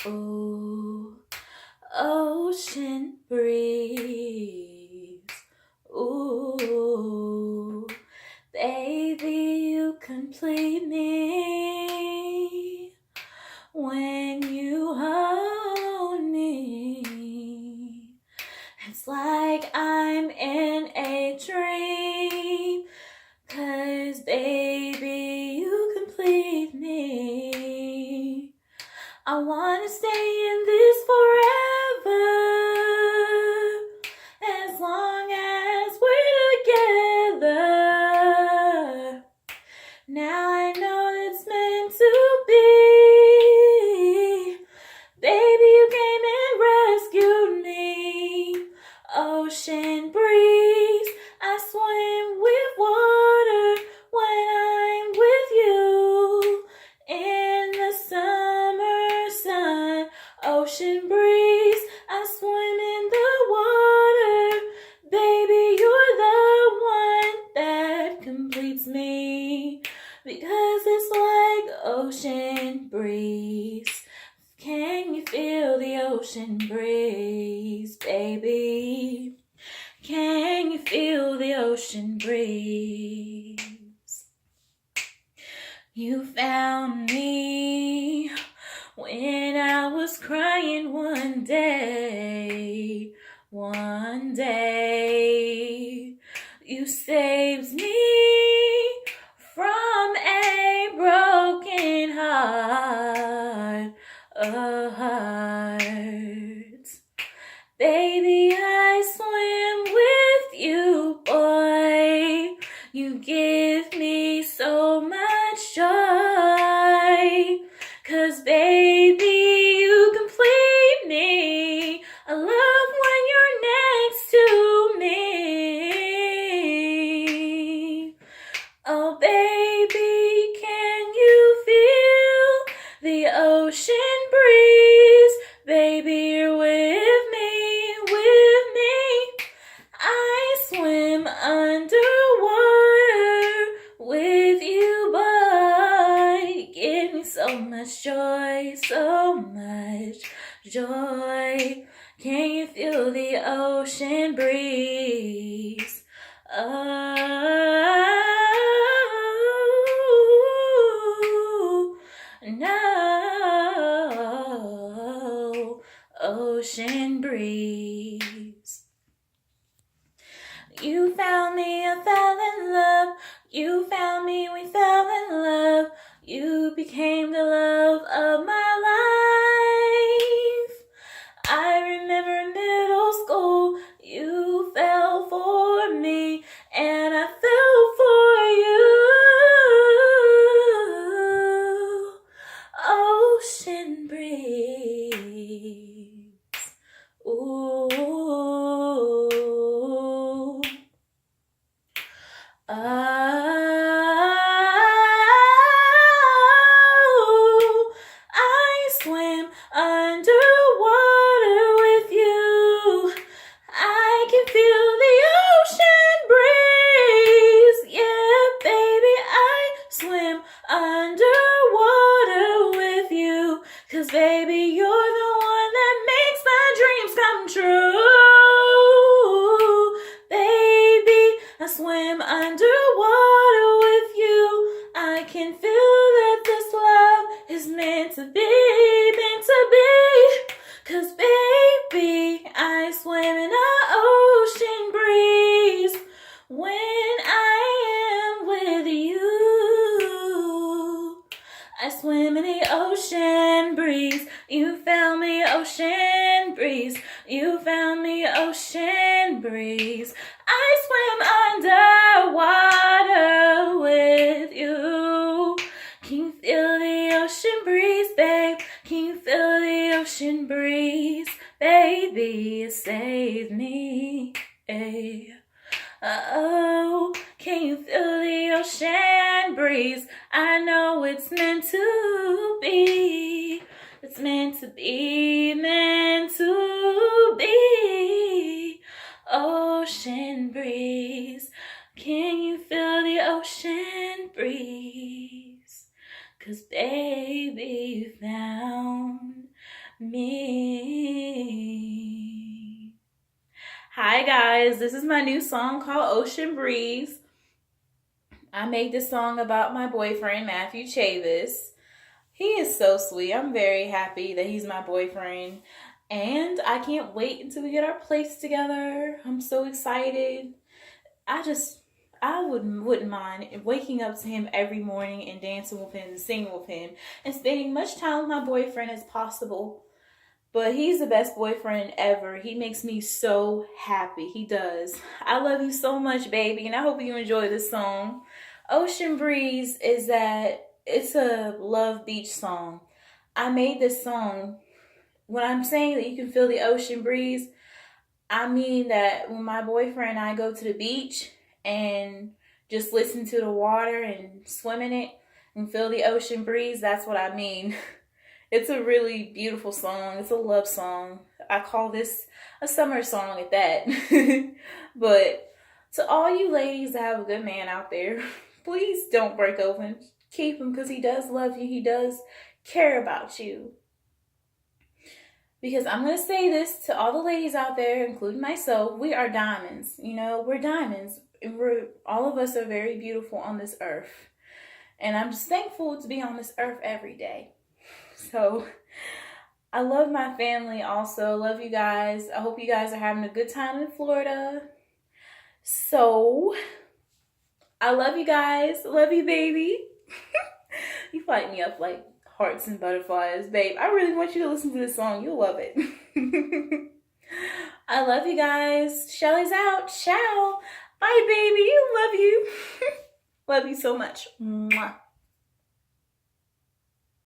Ooh, ocean breeze. Ooh, baby, you complete me when you hold me. It's like I'm in a dream, 'cause baby, you complete me. I wanna stay in this forever, as long as we're together. Now I know it's meant to be. Baby, you came and rescued me. Ocean breeze, I swim with water when I'm with you. In the summer sun, ocean breeze, I swim in the water. Baby, you're the one that completes me, because it's like ocean breeze. Can you feel the ocean breeze, baby? Can you feel the ocean breeze? You found me when I was crying one day. One day, you saved me from a broken heart. A heart. Baby, I swim with you, boy. You give me so much joy, 'cause baby, you complete me. I love when you're next to me. Oh baby, can you feel the ocean breeze? Baby, you're with me, with me. I swim underwater with you, boy. You give me so much joy, so much joy. Can you feel the ocean breeze? Oh, no, ocean breeze. You found me, I fell in love. You found me, we fell in love. You became the love of my life. I remember in middle school, you fell for me, and I fell for you. Ocean breeze. Ooh. I swim underwater with you. I can feel the ocean breeze. Yeah, baby, I swim underwater with you. 'Cause baby, you're the one that makes my dreams come true. Baby, I swim underwater with you. I can feel that this love is meant to be, meant to be. 'Cause baby, I swim in an ocean breeze when I am with you. I swim in the ocean breeze. You found me, ocean breeze. You found me, ocean breeze. I swim underwater with you. Can you feel the ocean breeze, babe? Can you feel the ocean breeze? Baby, you saved me. Hey. Oh, can you feel the ocean breeze? I know it's meant to be. It's meant to be, meant to be. Ocean breeze. Can you feel the ocean breeze? 'Cause baby, you found me. Hi guys, this is my new song called Ocean Breeze. I made this song about my boyfriend, Matthew Chavis. He is so sweet. I'm very happy that he's my boyfriend. And I can't wait until we get our place together. I'm so excited. I wouldn't mind waking up to him every morning and dancing with him and singing with him and spending much time with my boyfriend as possible. But he's the best boyfriend ever. He makes me so happy. He does. I love you so much, baby, and I hope you enjoy this song. Ocean Breeze it's a love beach song. I made this song. When I'm saying that you can feel the ocean breeze, I mean that when my boyfriend and I go to the beach and just listen to the water and swim in it and feel the ocean breeze, that's what I mean. It's a really beautiful song. It's a love song. I call this a summer song at that. But to all you ladies that have a good man out there, please don't break over him. Keep him because he does love you. He does care about you. Because I'm going to say this to all the ladies out there, including myself, we are diamonds. You know, we're diamonds. And all of us are very beautiful on this earth. And I'm just thankful to be on this earth every day. So, I love my family also. Love you guys. I hope you guys are having a good time in Florida. So, I love you guys. Love you, baby. You light me up like hearts and butterflies. Babe, I really want you to listen to this song. You'll love it. I love you guys. Shelly's out. Ciao. Bye, baby. Love you. Love you so much. Mwah.